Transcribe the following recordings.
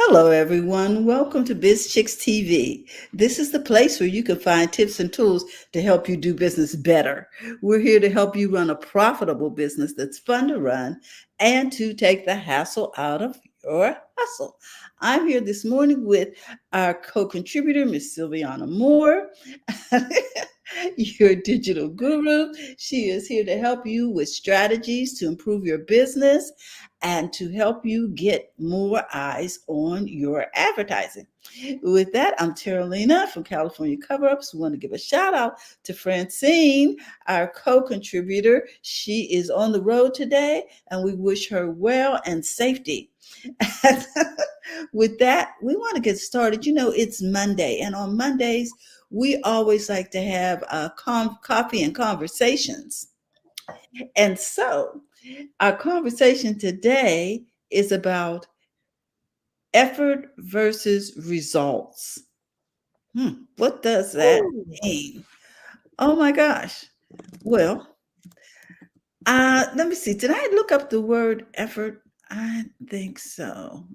Hello, everyone. Welcome to Biz Chicks TV. This is the place where you can find tips and tools to help you do business better. We're here to help you run a profitable business that's fun to run and to take the hassle out of your hustle. I'm here this morning with our co-contributor, Miss Sylvianna Moore, your digital guru. She is here to help you with strategies to improve your business and to help you get more eyes on your advertising. With that, I'm Terrilena from California Cover Ups. We want to give a shout out to Francine, our co contributor. She is on the road today, and we wish her well and safety. With that, we want to get started. You know, it's Monday, and on Mondays, we always like to have coffee and conversations. And so, our conversation today is about effort versus results. What does that Ooh, mean? Oh my gosh. Well, let me see. Did I look up the word effort? I think so.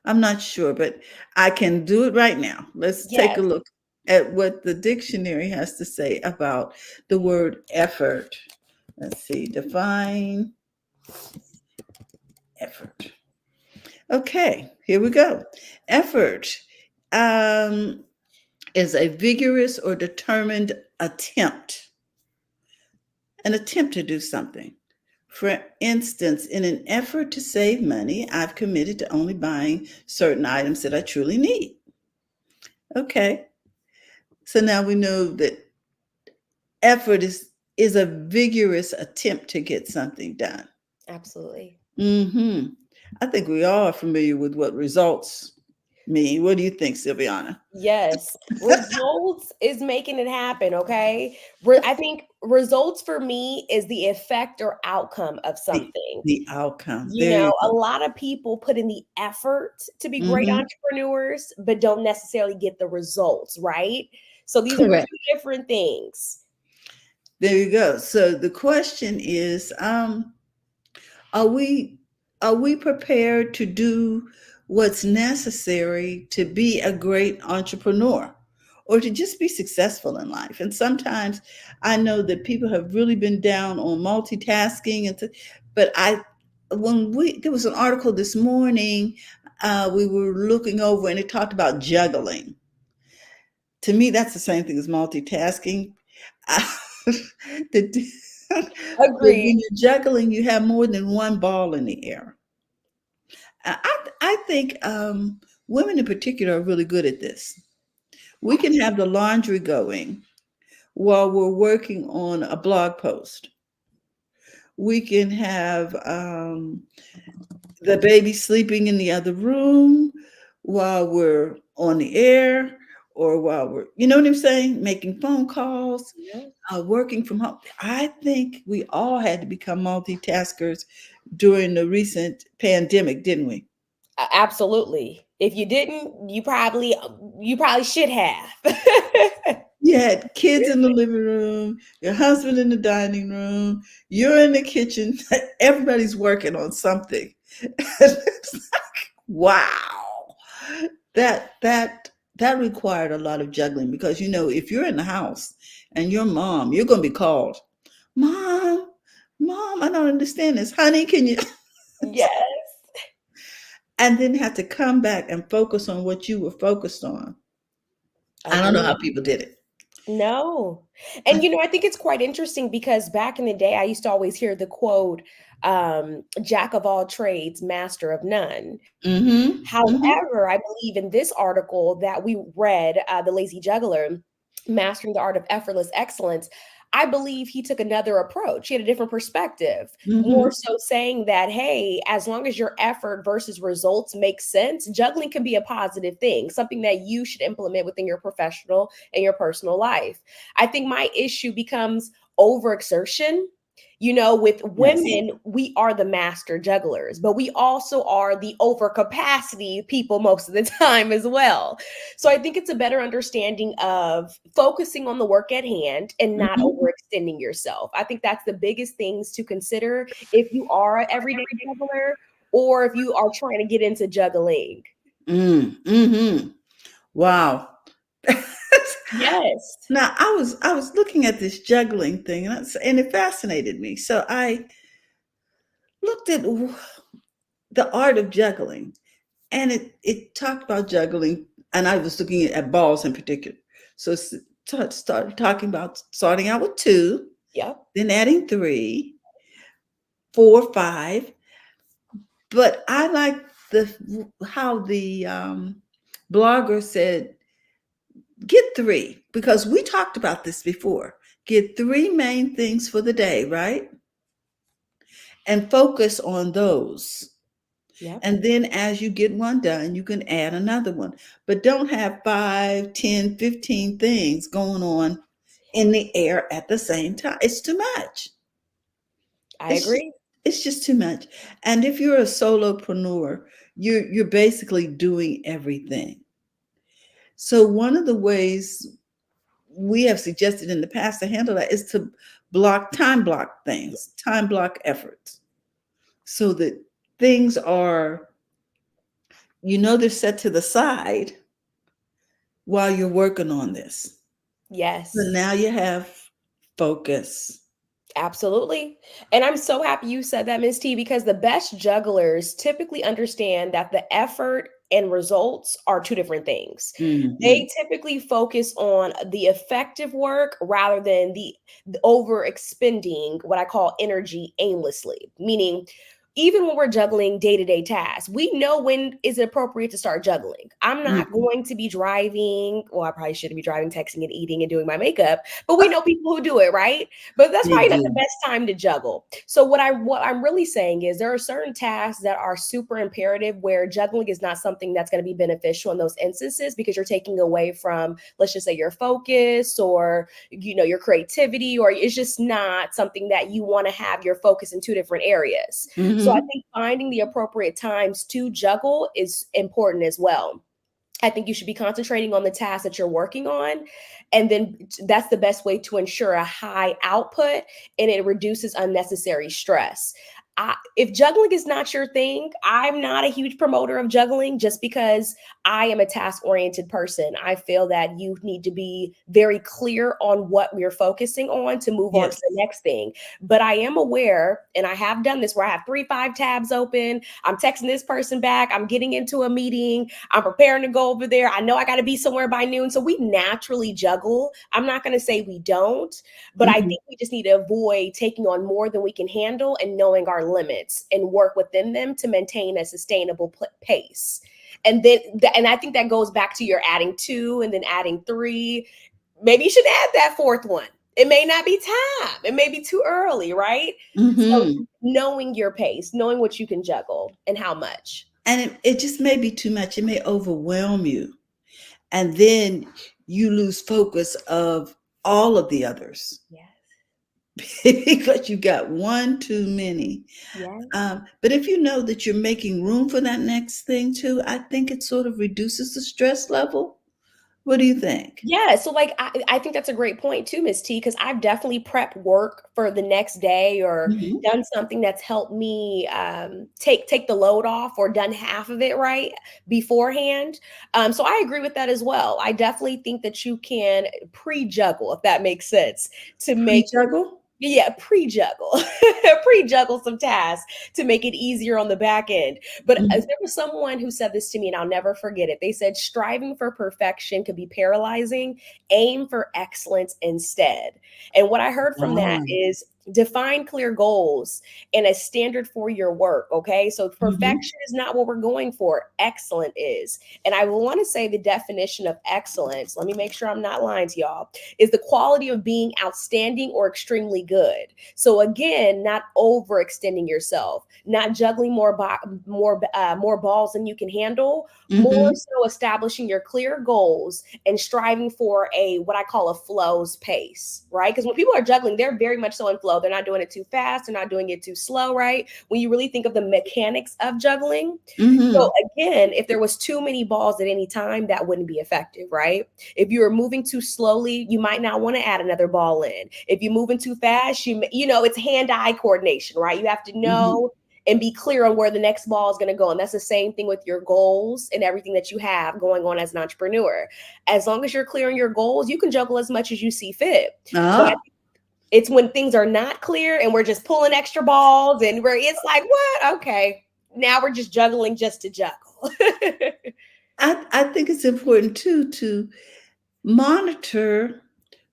I'm not sure, but I can do it right now. Let's take a yes, look at what the dictionary has to say about the word effort. Let's see. Define effort. Okay, here we go. Effort um, is a vigorous or determined attempt, an attempt to do something. For instance, in an effort to save money, I've committed to only buying certain items that I truly need. Okay, so now we know that effort is a vigorous attempt to get something done. absolutely. hmm I think we all are familiar with what results mean. What do you think, Silviana? Yes, results is making it happen. Okay, I think results for me is the effect or outcome of The something. the outcome. You There know, you a go. lot of people put in the effort to be great Mhm. entrepreneurs, but don't necessarily get the results, right? So these are Correct. two different things. There you go. So the question is, are we are we prepared to do what's necessary to be a great entrepreneur or to just be successful in life? And sometimes I know that people have really been down on multitasking but I when we there was an article this morning we were looking over and it talked about juggling. To me, that's the same thing as multitasking. the, but Agreed. when you're juggling, you have more than one ball in the air. I think women in particular are really good at this. We can have the laundry going while we're working on a blog post. We can have the baby sleeping in the other room while we're on the air or while we're, you know what I'm saying, making phone calls, Yeah. working from home. I think we all had to become multitaskers during the recent pandemic, didn't we? Absolutely. If you didn't, you probably should have. You had kids in the living room, your husband in the dining room, you're in the kitchen, everybody's working on something. Wow. That required a lot of juggling because you know if you're in the house and your mom, you're going to be called, "Mom, mom, I don't understand this. Honey, can you?" Yes, And then have to come back and focus on what you were focused on. I don't know how agree. people did it. No. And I think it's quite interesting because back in the day, I used to always hear the quote, jack of all trades, master of none. Mhm. Mhm. However, I believe in this article that we read, The Lazy Juggler, Mastering the Art of Effortless Excellence. I believe he took another approach. He had a different perspective, more Mhm. so saying that, hey, as long as your effort versus results make sense, juggling can be a positive thing, something that you should implement within your professional and your personal life. I think my issue becomes overexertion. With Yes. women, we are the master jugglers, but we also are the overcapacity people most of the time as well. So I think it's a better understanding of focusing on the work at hand and not Mhm. overextending yourself. I think that's the biggest things to consider if you are an everyday juggler or if you are trying to get into juggling. Mm-hmm. Wow. Yes. Now I was looking at this juggling thing, and it fascinated me. So I looked at the art of juggling, and it talked about juggling, and I was looking at balls in particular. So started talking about starting out with two, Yep. then adding three, four, five. But I like the how the blogger said get three, because we talked about this before. Get three main things for the day, right? And focus on those. Yep. And then as you get one done, you can add another one. But don't have 5, 10, 15 things going on in the air at the same time. It's too much. I It's just agree. it's just too much. And if you're a solopreneur, you're basically doing everything. So one of the ways we have suggested in the past to handle that is to block things, time block efforts, so that things are, they're set to the side while you're working on this. So Yes. now you have focus. Absolutely. And I'm so happy you said that, Miss T, because the best jugglers typically understand that the effort and results are two different things. Hmm. They typically focus on the effective work rather than the over expending what I call energy aimlessly, meaning even when we're juggling day-to-day tasks, we know when is it appropriate to start juggling. I'm not Hmm. going to be driving, well, I probably shouldn't be driving, texting, and eating and doing my makeup, but we know people who do it, right? But that's They probably not the do. best time to juggle. So what I'm really saying is there are certain tasks that are super imperative where juggling is not something that's going to be beneficial in those instances because you're taking away from, let's just say, your focus or your creativity, or it's just not something that you want to have your focus in two different areas. So I Hmm. think finding the appropriate times to juggle is important as well. I think you should be concentrating on the tasks that you're working on. And then that's the best way to ensure a high output and it reduces unnecessary stress. If juggling is not your thing, I'm not a huge promoter of juggling just because I am a task oriented person. I feel that you need to be very clear on what we're focusing on to move on to Yes. the next thing. But I am aware, and I have done this where I have 3, 5 tabs open. I'm texting this person back. I'm getting into a meeting. I'm preparing to go over there. I know I got to be somewhere by noon. So we naturally juggle. I'm not going to say we don't, but I Hmm. think we just need to avoid taking on more than we can handle and knowing our limits and work within them to maintain a sustainable pace. And then, and I think that goes back to your adding two and then adding three. Maybe you should add that fourth one. It may not be time. It may be too early, right? So Hmm. knowing your pace, knowing what you can juggle and how much. And it just may be too much. It may overwhelm you. And then you lose focus of all of the others Yes. because you got one too many. Yes. But if you know that you're making room for that next thing too, I think it sort of reduces the stress level. What do you think? Yeah, so like I think that's a great point too, Miss T, because I've definitely prepped work for the next day or Hmm. done something that's helped me take the load off or done half of it right beforehand. So I agree with that as well. I definitely think that you can pre-juggle, if that makes sense, to make Pre-juggle? yeah, pre-juggle, pre-juggle some tasks to make it easier on the back end. But Hmm. there was someone who said this to me, and I'll never forget it. They said, striving for perfection could be paralyzing. Aim for excellence instead. And what I heard from that Ah. is define clear goals and a standard for your work. Okay. So Hmm. perfection is not what we're going for. Excellent is. And I want to say the definition of excellence, let me make sure I'm not lying to y'all, is the quality of being outstanding or extremely good. So again, not overextending yourself, not juggling more balls than you can handle, more Hmm. so establishing your clear goals and striving for a what I call a flows pace, right? Because when people are juggling, they're very much so in flow. They're not doing it too fast, they're not doing it too slow, right? When you really think of the mechanics of juggling. So Hmm. again, if there was too many balls at any time, that wouldn't be effective, right? If you are moving too slowly, you might not want to add another ball in. If you're moving too fast, it's hand-eye coordination, right? You have to Hmm. know and be clear on where the next ball is going to go. And that's the same thing with your goals and everything that you have going on as an entrepreneur. As long as you're clear on your goals, you can juggle as much as you see fit. But Uh-huh. it's when things are not clear and we're just pulling extra balls and where it's like, what? Okay. Now we're just juggling just to juggle. I think it's important too to monitor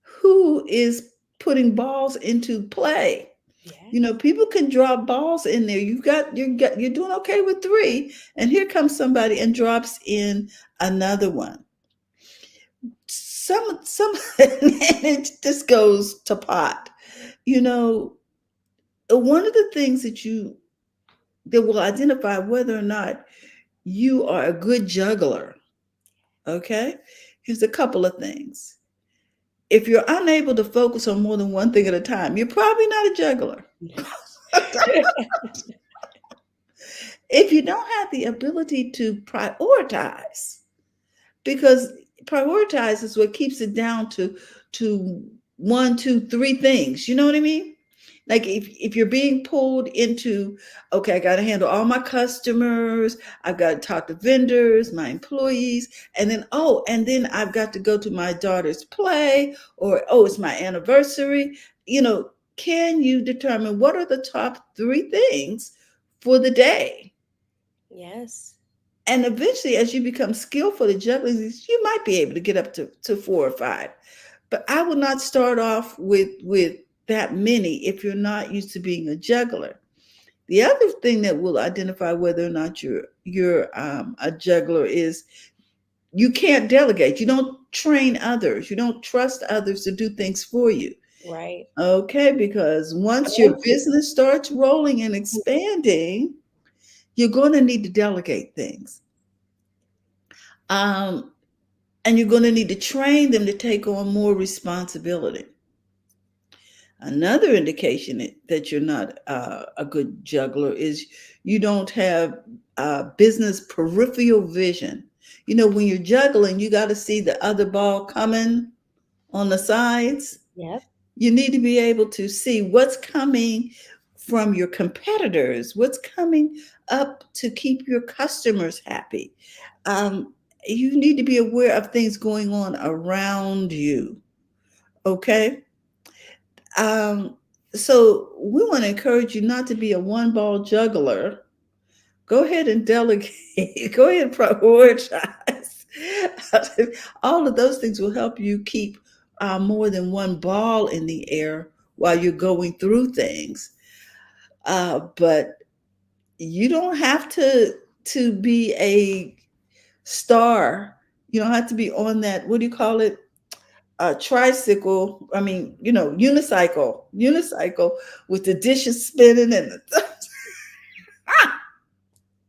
who is putting balls into play. Yeah. You know, people can drop balls in there. You're doing okay with three, and here comes somebody and drops in another one. Some and it just goes to pot. You know, one of the things that will identify whether or not you are a good juggler, okay? Here's a couple of things. If you're unable to focus on more than one thing at a time, you're probably not a juggler. If you don't have the ability to prioritize, because prioritize is what keeps it down to one, two, three things. You know what I mean? Like if you're being pulled into, okay, I got to handle all my customers, I've got to talk to vendors, my employees, and then I've got to go to my daughter's play, or oh, it's my anniversary. You know, can you determine what are the top three things for the day? Yes. And eventually, as you become skillful at juggling these, you might be able to get up to four or five. But I would not start off with that many if you're not used to being a juggler. The other thing that will identify whether or not you're a juggler is you can't delegate. You don't train others. You don't trust others to do things for you. Right. Okay, because once your Thank you. business starts rolling and expanding, you're going to need to delegate things. Um, and you're going to need to train them to take on more responsibility. Another indication that you're not a good juggler is you don't have business peripheral vision. You know, when you're juggling, you got to see the other ball coming on the sides. Yep. You need to be able to see what's coming from your competitors, what's coming up to keep your customers happy. Um, you need to be aware of things going on around you. Okay. Um, so we want to encourage you not to be a one ball juggler. Go ahead and delegate. Go ahead and prioritize. All of those things will help you keep more than one ball in the air while you're going through things. But you don't have to be a star. You don't have to be on that. What do you call it? Tricycle. I mean, you know, unicycle with the dishes spinning and the,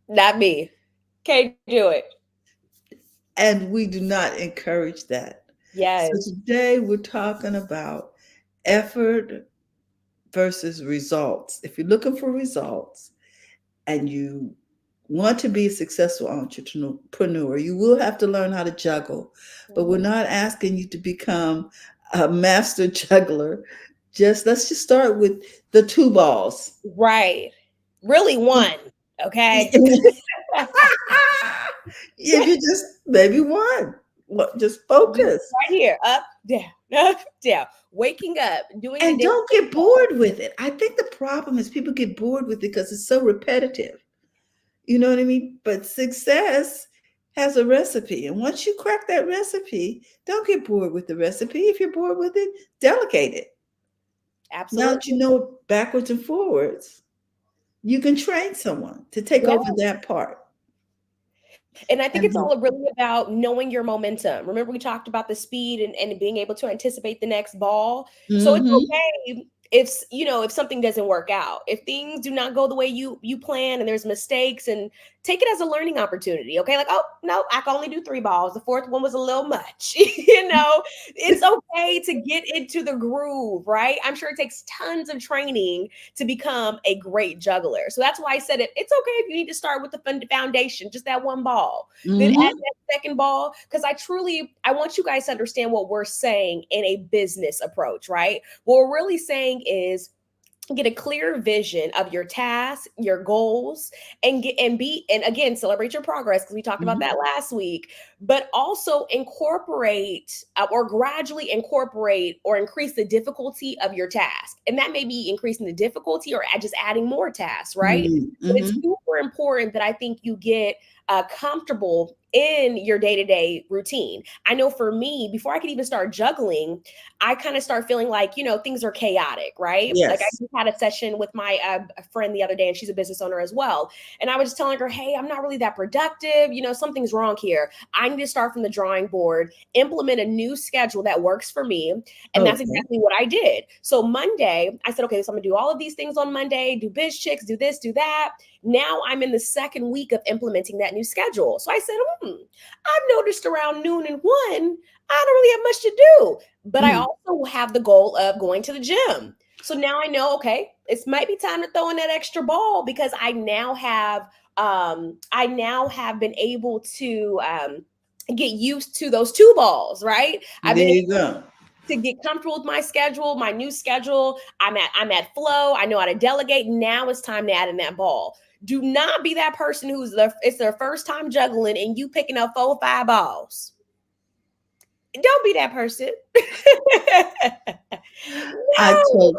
Not me. Can't do it. and we do not encourage that. So Yes. today we're talking about effort versus results. If you're looking for results and you want to be a successful entrepreneur, you will have to learn how to juggle. But we're Mhm. not asking you to become a master juggler. Just let's just start with the two balls. Right. Really one. Okay. If you just maybe one, just Just focus right here. Up, down, up, down. Waking up, doing the and daily don't get ritual. bored with it. I think the problem is people get bored with it because it's so repetitive. You know what I mean? But success has a recipe. And once you crack that recipe, don't get bored with the recipe. If you're bored with it, delegate it. Now that you Absolutely. know it backwards and forwards, you can train someone to take Yeah. over that part. And I think And it's all really about knowing your momentum. Remember, we talked about the speed and being able to anticipate the next ball. So it's mm-hmm. okay if if something doesn't work out, if things do not go the way you plan and there's mistakes, and take it as a learning opportunity. Okay, like, oh no, I can only do three balls. The fourth one was a little much. It's okay to get into the groove, right? I'm sure it takes tons of training to become a great juggler. So that's why I said it's okay if you need to start with the foundation, just that one ball, then add Mm-hmm. that second ball. Because I want you guys to understand what we're saying in a business approach, right? What we're really saying is get a clear vision of your tasks, your goals, and again celebrate your progress because we talked about Mhm. that last week, but also incorporate or gradually incorporate or increase the difficulty of your task. And that may be increasing the difficulty or just adding more tasks, right? But it's Mhm. super important that I think you get comfortable in your day-to-day routine. I know for me, before I could even start juggling, I kind of start feeling like, things are chaotic, right? Like I Yes. just had a session with my friend the other day, and she's a business owner as well. And I was just telling her, hey, I'm not really that productive. Something's wrong here. I need to start from the drawing board, implement a new schedule that works for me. And that's Okay. exactly what I did. So Monday, I said, okay, so I'm gonna do all of these things on Monday, do Biz Chicks, do this, do that. Now I'm in the second week of implementing that new schedule. So I said, I've noticed around noon and one, I don't really have much to do, but I Mm. also have the goal of going to the gym. So now I know, okay, it might be time to throw in that extra ball because I now have been able to get used to those two balls, right? I've There been you go. to get comfortable with my schedule, my new schedule. I'm at flow. I know how to delegate. Now it's time to add in that ball. Do not be that person it's their first time juggling and you picking up 4 or 5 balls. Don't be that person. I No. told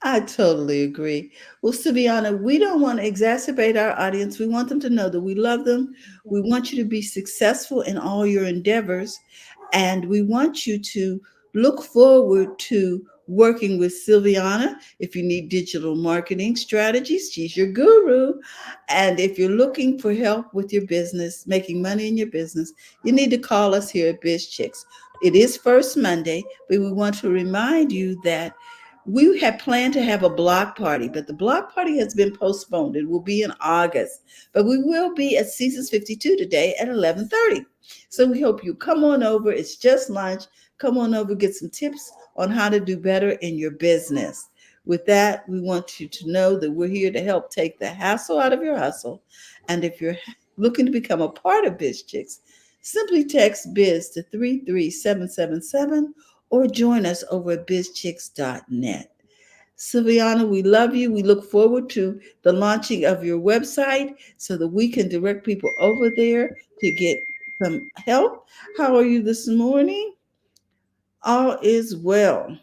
I totally agree. Well, Saviana, we don't want to exacerbate our audience. We want them to know that we love them. We want you to be successful in all your endeavors. And we want you to look forward to working with Sylviana. If you need digital marketing strategies, she's your guru. And if you're looking for help with your business, making money in your business, you need to call us here at Biz Chicks. It is First Monday, but we want to remind you that we had planned to have a block party, but the block party has been postponed. It will be in August, but we will be at Seasons 52 today at 11:30. So we hope you come on over. It's just lunch. Come on over, get some tips on how to do better in your business. With that, we want you to know that we're here to help take the hassle out of your hustle. And if you're looking to become a part of Biz Chicks, simply text Biz to 33777 or join us over at bizchicks.net. Sylviana, we love you. We look forward to the launching of your website so that we can direct people over there to get some help. How are you this morning? All is well.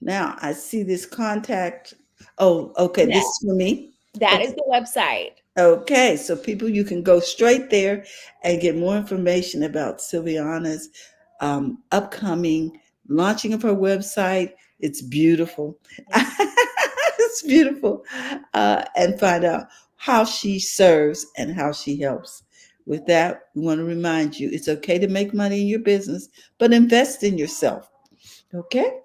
Now I see this contact. Oh, okay. Yeah, This is for me. that Okay. is the website. Okay, so people, you can go straight there and get more information about Sylviana's upcoming launching of her website. It's beautiful. It's beautiful. And find out how she serves and how she helps. With that, we want to remind you it's okay to make money in your business, but invest in yourself. Okay?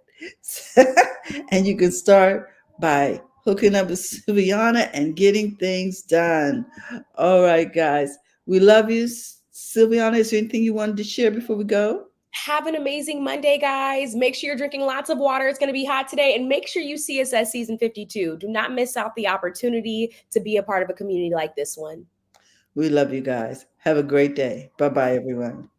And you can start by hooking up with Sylviana and getting things done. All right, guys. We love you. Sylviana, is there anything you wanted to share before we go? Have an amazing Monday, guys. Make sure you're drinking lots of water. It's going to be hot today. And make sure you see us at season 52. Do not miss out the opportunity to be a part of a community like this one. We love you guys. Have a great day. Bye bye, everyone.